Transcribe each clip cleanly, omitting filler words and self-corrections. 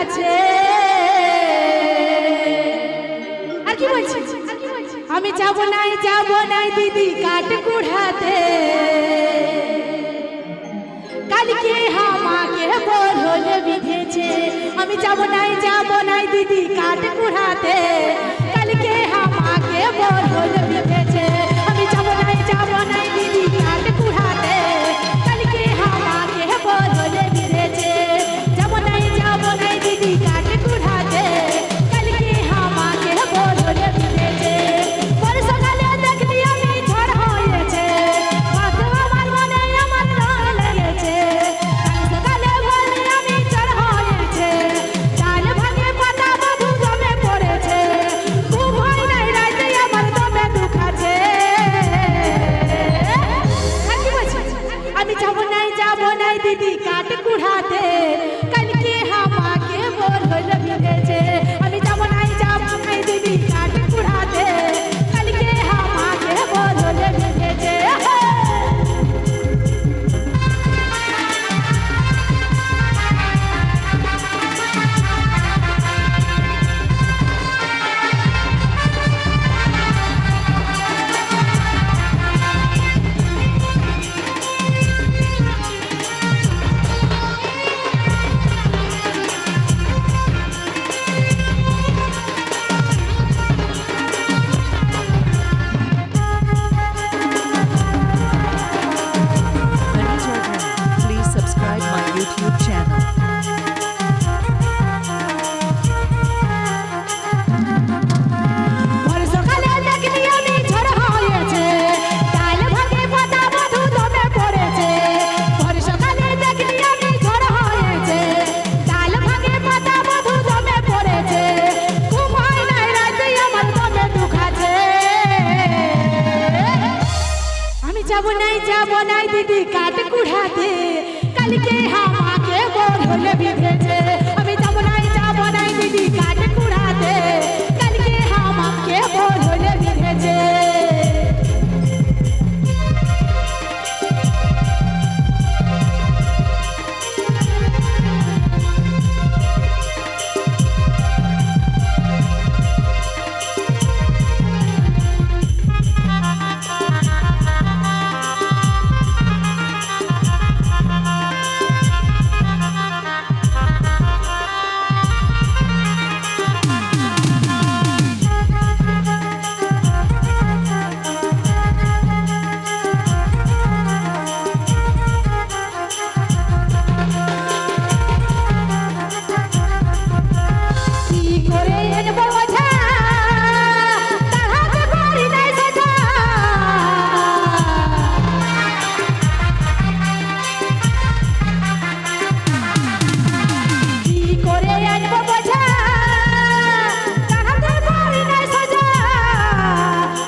কাছে আর কি বলছি আমি যাব নাই দিদি কাঠ কুড়াতে কালকে আমাকে বলল বিধেছে আমি যাব নাই দিদি কাঠ কুড়াতে কালকে আমাকে বলল বিধেছে আমি যাব নাই দিদি কাঠ কুড়াতে কালকে আমাকে বলল বিধেছে যাব নাই দিদি কাঠ কুড়াতে কালকে আমাকে বলল বিধেছে বর্ষাকালে দেখলি আমি ঝড় হয়েছে মাথা আমার মনে আমার রং লেগেছে সকালে বলে আমি ঝড় হয়েছে ডাল ভাঙে পাতা বাবু জমে পড়েছে খুব ভয় নাই রাতে আমার দমে দুখাছে আমি যাব নাই দিদি কাঠ কুড়াতে কালকে আমাকে বলল বিধেছে আমি যাব নাই দিদি কাঠ কুড়াতে কালকে আমাকে বলল বিধেছে Please subscribe my YouTube channel. বর্ষাকালে দেখলি আমি ঝড় হয়েছে ডাল ভাঙে পাতা বাবু জমে পড়েছে বর্ষাকালে দেখলি আমি ঝড় হয়েছে ডাল ভাঙে পাতা বাবু জমে পড়েছে খুব ভয় নাই রাতে আমার দমে দুখাছে আমি যাব নাই দিদি কাঠ কুড়াতে কালকে আমাকে বলল বিধেছে আমি যাব নাই দিদি কাঠ কুড়াতে কালকে আমাকে বলল বিধেছে কি করে এনব বোঝা তাহাতে করি নাই সোজা কি করে এনব বোঝা তাহাতে করি নাই সোজা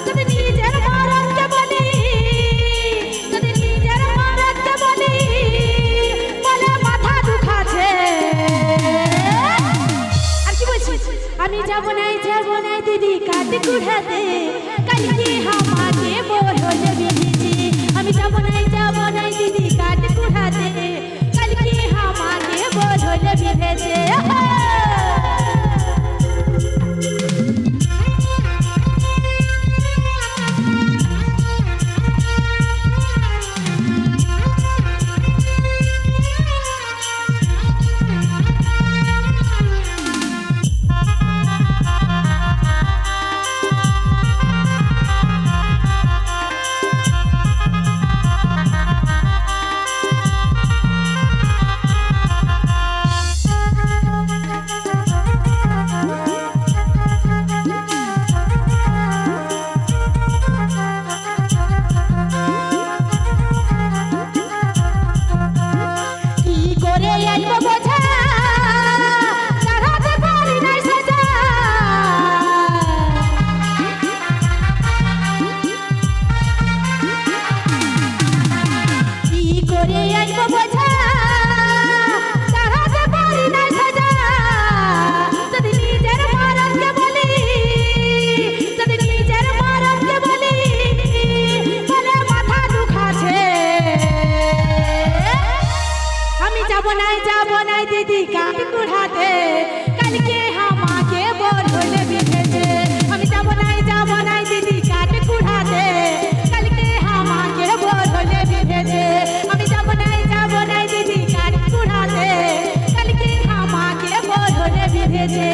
যদি নিজের মরণকে বলি বলে মাথা দুখাছে আর কি বলছি আমি যাব নাই দিদি কাঠ কুড়াতে কালকে আমাকে বলল বিধেছে আমি যাব নাই দিদি কাঠ কুড়াতে কালকে আমাকে বলল বিধেছে নাই দিদি কাঠ কুড়াতে কালকে আমাকে বল হলে বিধেছে আমি যাব নাই দিদি কাঠ কুড়াতে কালকে আমাকে বল হলে বিধেছে আমি যাব নাই দিদি কাঠ কুড়াতে কালকে আমাকে বল হলে বিধেছে